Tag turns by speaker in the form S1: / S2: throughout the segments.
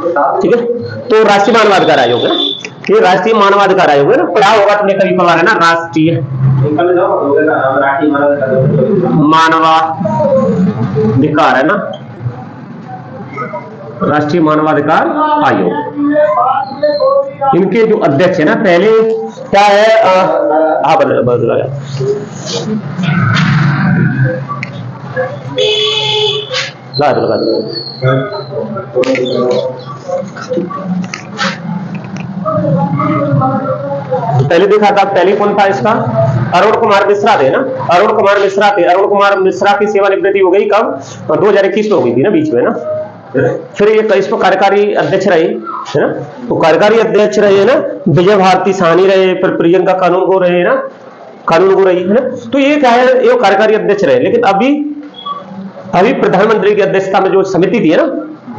S1: ठीक है, तो राष्ट्रीय मानवाधिकार आयोग है, ये राष्ट्रीय मानवाधिकार आयोग है ना, पढ़ा होगा तुमने कभी, पढ़ा है ना, राष्ट्रीय मानवाधिकार है ना, राष्ट्रीय मानवाधिकार आयोग। इनके जो अध्यक्ष है ना, पहले क्या है, पहले देखा था, पहले कौन था इसका, अरुण कुमार मिश्रा थे ना, अरुण कुमार मिश्रा थे। अरुण कुमार मिश्रा की सेवानिवृत्ति हो गई कब, 2021 में हो गई थी ना, बीच में ना। फिर ये इस पर कार्यकारी अध्यक्ष रहे है ना, तो कार्यकारी अध्यक्ष रहे ना विजय भारती साहनी रहे, फिर प्रियंका कानून को रहे ना, कानून को रही है ना, तो ये क्या है, ये कार्यकारी अध्यक्ष रहे। लेकिन अभी प्रधानमंत्री की अध्यक्षता में जो समिति थी ना,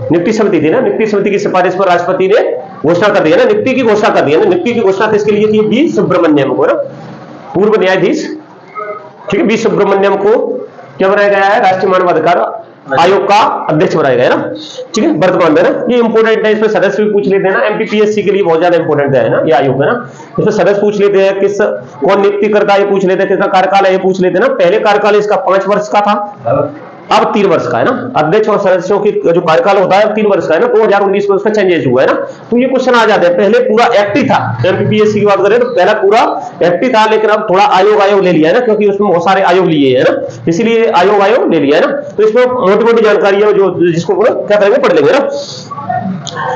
S1: नियुक्ति समिति थी ना, नियुक्ति समिति की सिफारिश पर राष्ट्रपति ने घोषणा कर दिया ना, नियुक्ति की घोषणा कर दिया ना। नियुक्ति की घोषणा किसके लिए की, बी सुब्रमण्यम को ना, पूर्व न्यायाधीश, ठीक है, बी सुब्रमण्यम को क्या बनाया गया है, राष्ट्रीय मानवाधिकार आयोग का अध्यक्ष बनाया गया ना, ठीक है, वर्तमान में ना। ये इंपोर्टेंट है, इसमें सदस्य भी पूछ लेते हैं ना, एमपीपीएससी के लिए बहुत ज्यादा इंपोर्टेंट है ना ये आयोग है ना। इसमें सदस्य पूछ लेते हैं, किस कौन नियुक्ति करता है ये पूछ लेते हैं, कितना कार्यकाल है ये पूछ लेते हैं ना। पहले कार्यकाल इसका 5 वर्ष का था, अब 3 वर्ष का है ना। अध्यक्ष और सदस्यों की जो कार्यकाल होता है 3 वर्ष का है ना, 2019 में उसका चेंजेस हुआ है ना। तो ये क्वेश्चन आ जाते हैं, पहले पूरा एक्ट ही था, एमपीपीएससी की बात करें तो पहला पूरा एक्ट ही था, लेकिन अब थोड़ा आयोग ले लिया है ना, क्योंकि उसमें बहुत सारे आयोग लिए हैं ना, इसलिए आयोग ले लिया है ना। तो इसमें मोटी मोटी जानकारी है जो जिसको क्या करेंगे, पढ़ लेंगे ना,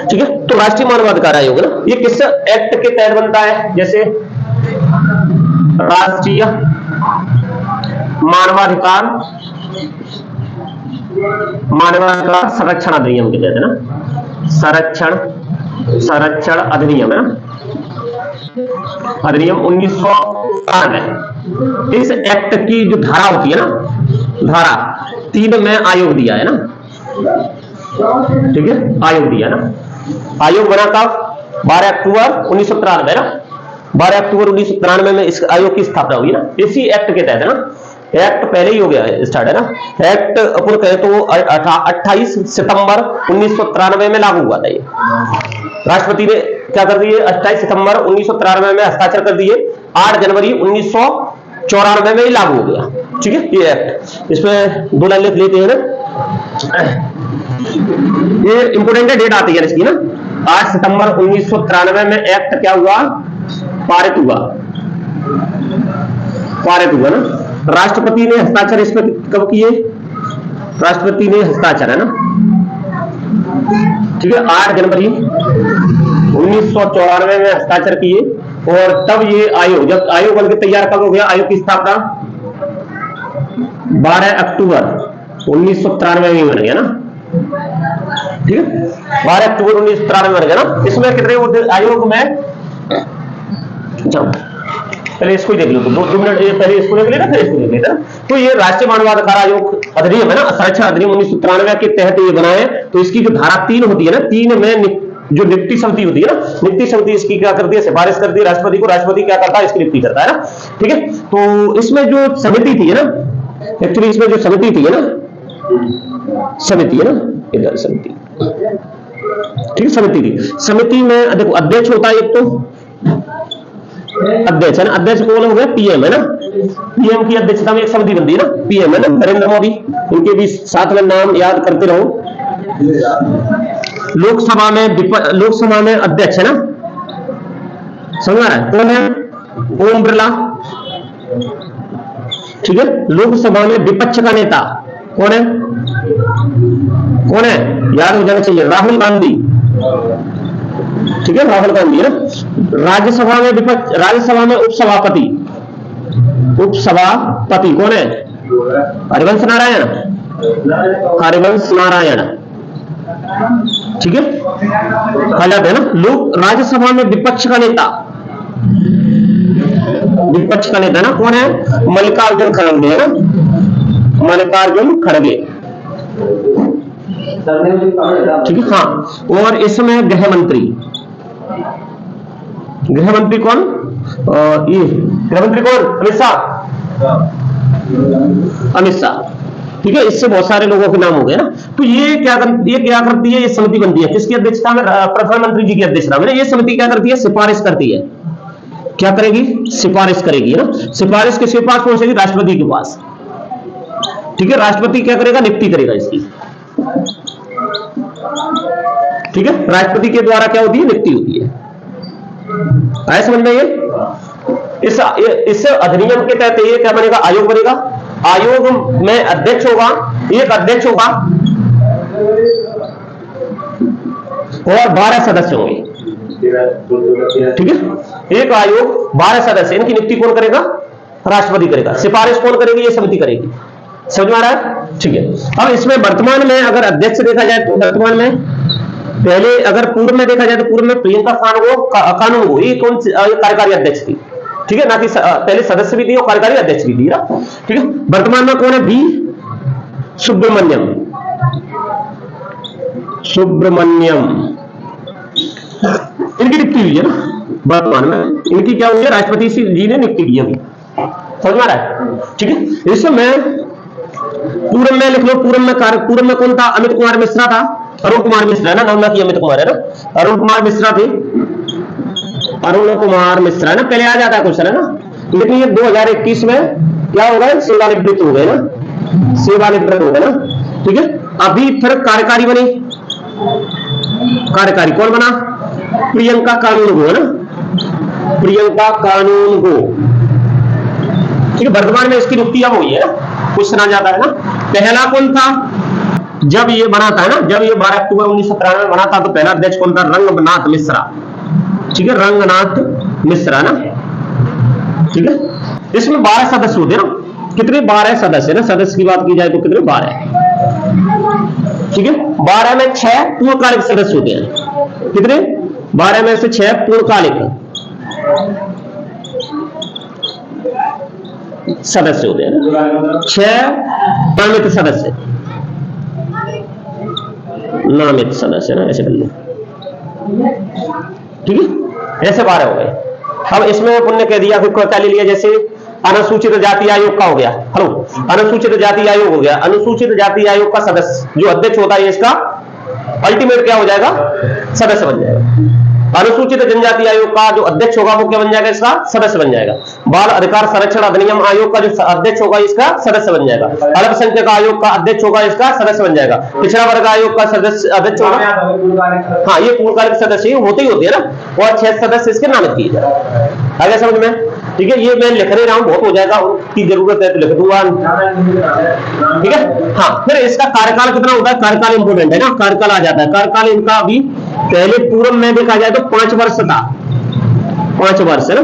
S1: ठीक है। तो राष्ट्रीय मानवाधिकार आयोग ना, ये किस एक्ट के तहत बनता है, जैसे राष्ट्रीय मानवाधिकार संरक्षण अधिनियम के तहत है ना, संरक्षण अधिनियम है ना, अधिनियम 1992। इस एक्ट की जो धारा होती है ना, धारा 3 में आयोग दिया है ना, ठीक है, आयोग दिया ना। आयोग बना था 12 अक्टूबर 1993 ना, 12 अक्टूबर 1993 में इस आयोग की स्थापना हुई ना, इसी एक्ट के तहत है ना। एक्ट पहले ही हो गया है, स्टार्ट है ना। एक्ट अपन कहे तो 28 सितंबर 1993 में लागू हुआ था ये। राष्ट्रपति ने क्या कर दिए, 28 सितंबर 1993 में हस्ताक्षर कर दिए, 8 जनवरी 1994 में ही लागू हो गया, ठीक है ये एक्ट। इसमें 2 लाइन लिख लेते हैं ना, ये इंपोर्टेंट डेट आती है इसकी ना, 8 सितंबर 1993 में एक्ट क्या हुआ, पारित हुआ ना। राष्ट्रपति ने हस्ताक्षर इसमें कब किए, राष्ट्रपति ने हस्ताक्षर है ना, ठीक है, 8 जनवरी 1994 में हस्ताक्षर किए। और तब ये आयोग, जब आयोग बनकर तैयार कब हो गया, आयोग की स्थापना 12 अक्टूबर 1993 में बन गया ना, ठीक है, 12 अक्टूबर 1993 में बन गया ना। इसमें कितने आयोग में, पहले इसको ही देख लो, 2 मिनट पहले इसको देख लेना, फिर इसको देख लेना। तो ये राष्ट्रीय मानवाधिकार आयोग अधिनियम है ना, संरक्षण अधिनियम 1993 के तहत ये बनाए। तो इसकी जो धारा 3 होती है ना, 3 में जो नियुक्ति समिति होती है ना, नियुक्ति समिति इसकी क्या करती है, सिफारिश करती है राष्ट्रपति को, राष्ट्रपति क्या करता है, इसकी नियुक्ति करता है ना, ठीक है। तो इसमें जो समिति थी ना, एक्चुअली इसमें जो समिति थी ना, समिति है ना, इधर समिति, ठीक है, समिति थी। समिति में देखो अध्यक्ष होता है एक, तो अध्यक्ष है ना, अध्यक्ष कौन हो गया, पीएम है ना, पीएम की अध्यक्षता में एक समिति बनती है ना, पीएम है ना, नरेंद्र मोदी, इनके भी साथ में नाम याद करते रहो। लोकसभा में अध्यक्ष है ना, समझ रहा है, कौन है, ओम बिरला, ठीक है। लोकसभा में विपक्ष का नेता कौन है, याद हो जाना चाहिए, राहुल गांधी, ठीक है, राहुल गांधी है ना। राज्यसभा में उपसभापति कौन है, हरिवंश नारायण, ठीक है, हालात है ना। लोग राज्यसभा में विपक्ष का नेता ना कौन है, मल्लिकार्जुन खड़गे है ना, मल्लिकार्जुन खड़गे, ठीक है, हाँ। और इसमें गृह मंत्री कौन, ये गृह मंत्री कौन, अमित शाह, ठीक है, इससे बहुत सारे लोगों के नाम हो गए ना। तो ये क्या करती है, ये समिति बनती है किसकी अध्यक्षता में? प्रधानमंत्री जी की अध्यक्षता में। ये समिति क्या करती है? सिफारिश करती है। क्या करेगी? सिफारिश करेगी ना। सिफारिश किसके पास पहुंचेगी? राष्ट्रपति के पास। ठीक है, राष्ट्रपति क्या करेगा? नियुक्ति करेगा इसकी। ठीक है, राष्ट्रपति के द्वारा क्या होती है? नियुक्ति होती है। आया समझ में? ये इस अधिनियम के तहत ये क्या बनेगा? आयोग बनेगा। आयोग में अध्यक्ष होगा, एक अध्यक्ष होगा और 12 सदस्य होंगे। ठीक है, एक आयोग 12 सदस्य, इनकी नियुक्ति कौन करेगा? राष्ट्रपति करेगा। सिफारिश कौन करेगी? ये समिति करेगी। समझ में आ रहा है? ठीक है। अब इसमें वर्तमान में अगर अध्यक्ष देखा जाए तो वर्तमान में, पहले अगर पूर्व में देखा जाए तो पूर्व में प्रियंका कानूनगो ये कौन कार्यकारी अध्यक्ष थी। ठीक है ना, कि पहले सदस्य भी थी और कार्यकारी अध्यक्ष भी थी ना। ठीक है, वर्तमान में कौन है? बी सुब्रमण्यम। इनकी नियुक्ति हुई है ना वर्तमान में। इनकी क्या हुई है? राष्ट्रपति जी ने नियुक्ति की अभी। समझ में आ रहा है? ठीक है, इसमें पूर्व में लिख लो। पूर्व में कौन था? अमित कुमार मिश्रा था। अरुण कुमार मिश्रा ना, नाम ना की अमित कुमार है ना। अरुण कुमार मिश्रा थे। अरुण कुमार मिश्रा ना, पहले आ जाता है क्वेश्चन है ना। लेकिन ये 2021 में क्या होगा? सेवानिवृत्त हो गए ना, सेवानिवृत्त हो गए ना। ठीक है, अभी फिर कार्यकारी बनी। कार्यकारी कौन बना? प्रियंका कानूनगो है ना, प्रियंका कानूनगो। ठीक है, वर्तमान में इसकी नियुक्ति अब हुई है ना। क्वेश्चन आ जाता है ना, पहला कौन था जब ये बना था ना? जब ये 12 अक्टूबर 1993 में बना था तो पहला अध्यक्ष कौन था? रंगनाथ मिश्रा। ठीक है, रंगनाथ मिश्रा ना। ठीक है, इसमें 12 सदस्य होते हैं ना। कितने? 12 सदस्य ना। सदस्य की बात की जाए तो कितने? 12। ठीक है, 12 में 6 पूर्णकालिक सदस्य होते हैं। कितने? 12 में से 6 पूर्णकालिक सदस्य होते हैं। 6 नामित सदस्य, नामित सदस्य ना, ऐसे कर लो। ठीक है, ऐसे 12 हो गए। अब इसमें पुण्य कह दिया, फिर क्या ले लिया? जैसे अनुसूचित जाति आयोग का हो गया। हेलो, अनुसूचित जाति आयोग हो गया। अनुसूचित जाति आयोग का सदस्य जो अध्यक्ष होता है, इसका अल्टीमेट क्या हो जाएगा? सदस्य बन जाएगा। अनुसूचित जनजाति आयोग का जो अध्यक्ष होगा वो क्या बन जाएगा? इसका सदस्य बन जाएगा। बाल अधिकार संरक्षण अधिनियम आयोग का जो अध्यक्ष होगा इसका सदस्य बन जाएगा। अल्पसंख्यक आयोग का अध्यक्ष होगा इसका सदस्य बन जाएगा। पिछड़ा वर्ग आयोग का सदस्य अध्यक्ष होगा। हाँ, ये पूर्णकालिक सदस्य होते ही होते हैं ना। और 6 सदस्य इसके नामित किए जाए। आगे समझ में? ठीक है, ये मैं लिख नहीं रहा हूं, बहुत हो जाएगा, उसकी जरूरत है तो लिख दूंगा। ठीक है, हाँ। फिर इसका कार्यकाल कितना होता है? कार्यकाल इंपोर्टेंट है ना, कार्यकाल आ जाता है। कार्यकाल इनका अभी पहले पूर्व में देखा जाए तो 5 वर्ष था, 5 वर्ष है ना।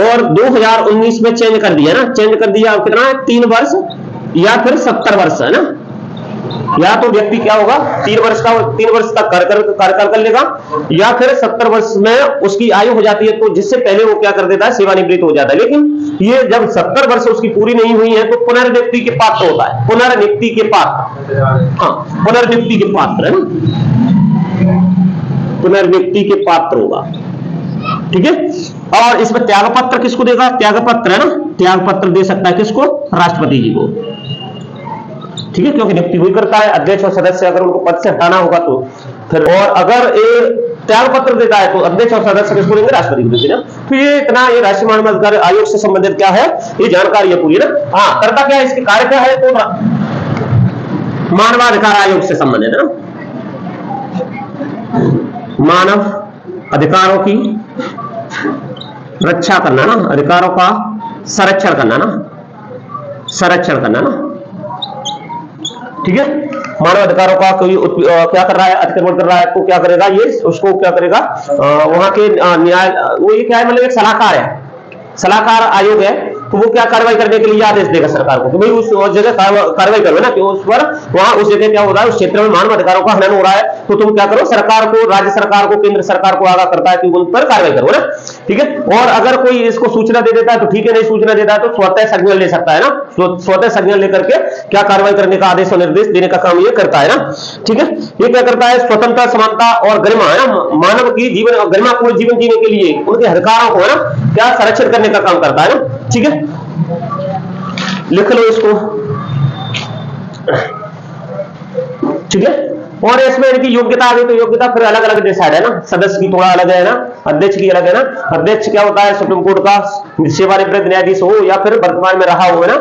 S1: और 2019 में चेंज कर दिया ना, चेंज कर दिया। कितना है? 3 वर्ष या फिर 70 वर्ष है ना। या तो व्यक्ति क्या होगा? 3 वर्ष तक कार्यकाल कर लेगा, या फिर 70 वर्ष में उसकी आयु हो जाती है, तो जिससे पहले वो क्या कर देता है? सेवानिवृत्त हो जाता है। लेकिन ये जब 70 वर्ष उसकी पूरी नहीं हुई है तो पुनर्नियुक्ति के पात्र होता है। पुनर्नियुक्ति के पात्र, हाँ, पुनर्नियुक्ति के पात्र है ना, पुनर्नियुक्ति के पात्र होगा। ठीक है, और इसमें त्यागपत्र किसको देगा? त्यागपत्र है ना, त्यागपत्र दे सकता है किसको? राष्ट्रपति जी को। ठीक है, क्योंकि नियुक्ति हुई करता है अध्यक्ष और सदस्य, अगर उनको पद से हटाना होगा तो फिर। और अगर ये त्याग पत्र देता है तो अध्यक्ष और सदस्य किसको देंगे? राष्ट्रपति को देंगे ना। तो ये इतना ये राष्ट्रीय मानवाधिकार आयोग से संबंधित क्या है, ये जानकारी है पूरी ना। हाँ, करता क्या है, इसके कार्य क्या है? तो मानवाधिकार आयोग से संबंधित है ना, मानव अधिकारों की रक्षा करना ना, अधिकारों का संरक्षण करना ना, संरक्षण करना ना। ठीक है, मानव अधिकारों का कोई क्या कर रहा है? अतिक्रमण कर रहा है तो क्या करेगा? ये उसको क्या करेगा? वहां के न्याय, वो ये क्या है? मतलब एक सलाहकार है, सलाहकार आयोग है, तो वो क्या कार्रवाई करने के लिए आदेश देगा सरकार को कि भाई उस जगह कार्रवाई करो ना, कि उस पर वहां उस जगह क्या हो रहा है, उस क्षेत्र में मानव अधिकारों का हनन हो रहा है, तो तुम क्या करो? सरकार को, राज्य सरकार को, केंद्र सरकार को आगाह करता है कि उन पर कार्रवाई करो ना। ठीक है, और अगर कोई इसको सूचना दे देता है तो ठीक है, नहीं सूचना देता है तो स्वतः संज्ञान ले सकता है ना, स्वतः संज्ञान लेकर के क्या कार्रवाई करने का आदेश और निर्देश देने का काम ये करता है ना। ठीक है, ये क्या करता है? स्वतंत्रता, समानता और गरिमा है ना, मानव की जीवन और गरिमापूर्ण जीवन जीने के लिए उनके अधिकारों को है ना क्या संरक्षण करने का काम करता है ना। ठीक है, लिख लो इसको। ठीक है। और इसमें इनकी योग्यता आ गई तो योग्यता फिर अलग अलग डिसाइड है ना, सदस्य की थोड़ा अलग है ना, अध्यक्ष की अलग है ना। अध्यक्ष क्या होता है, सुप्रीम कोर्ट का सेवानिवृत्त न्यायाधीश हो या फिर वर्तमान में रहा हो है ना,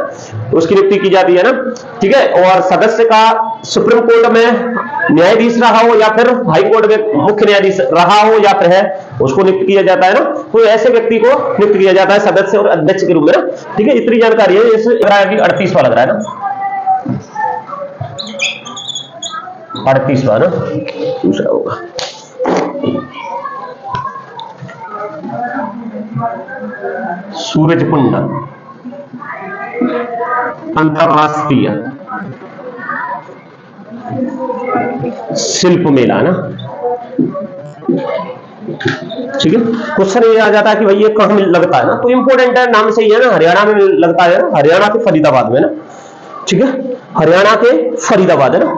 S1: उसकी नियुक्ति की जाती है ना। ठीक है। और सदस्य का सुप्रीम कोर्ट में न्यायाधीश रहा हो या फिर हाई कोर्ट में मुख्य न्यायाधीश रहा हो या फिर है, उसको नियुक्त किया जाता है ना। तो ऐसे व्यक्ति को नियुक्त किया जाता है सदस्य और अध्यक्ष के रूप में ना। ठीक है, इतनी जानकारी है। इस 38वां लग रहा है ना, 38वां ना, दूसरा होगा। सूरजकुंड अंतरराष्ट्रीय शिल्प मेला ना। ठीक है। क्वेश्चन ये आ जाता है कि भाई ये कहां लगता है ना, तो इंपोर्टेंट है, नाम से ही है ना, हरियाणा में लगता है ना, हरियाणा के फरीदाबाद में ना। ठीक है, हरियाणा के फरीदाबाद है ना।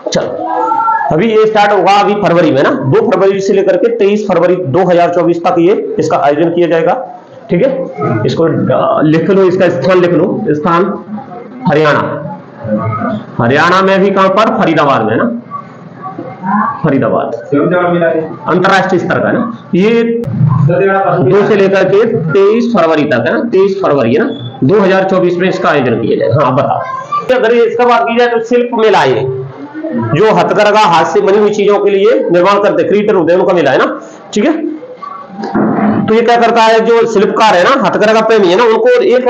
S1: चलो, अभी ये स्टार्ट होगा अभी फरवरी में ना, 2 फरवरी से लेकर के 23 फरवरी 2024 तक ये इसका आयोजन किया जाएगा। ठीक है, इसको लिख लो, इसका स्थान लिख लो, स्थान हरियाणा। हरियाणा में भी कहां पर, फरीदाबाद में ना, फरीदाबाद अंतरराष्ट्रीय स्तर का ना। ये 2 से लेकर के 23 फरवरी तक है ना, 23 फरवरी है ना 2024 में इसका आयोजन किया जाएगा। हाँ बताओ, अगर इसका बात की जाए तो शिल्प मेला है, जो हथकरघा हाथ से बनी हुई चीजों के लिए निर्माण करते क्रिएटर होते हैं उनका मेला है ना। ठीक है, तो ये क्या करता है, जो शिल्पकार है ना, हथकरघा प्रेमी है ना, उनको एक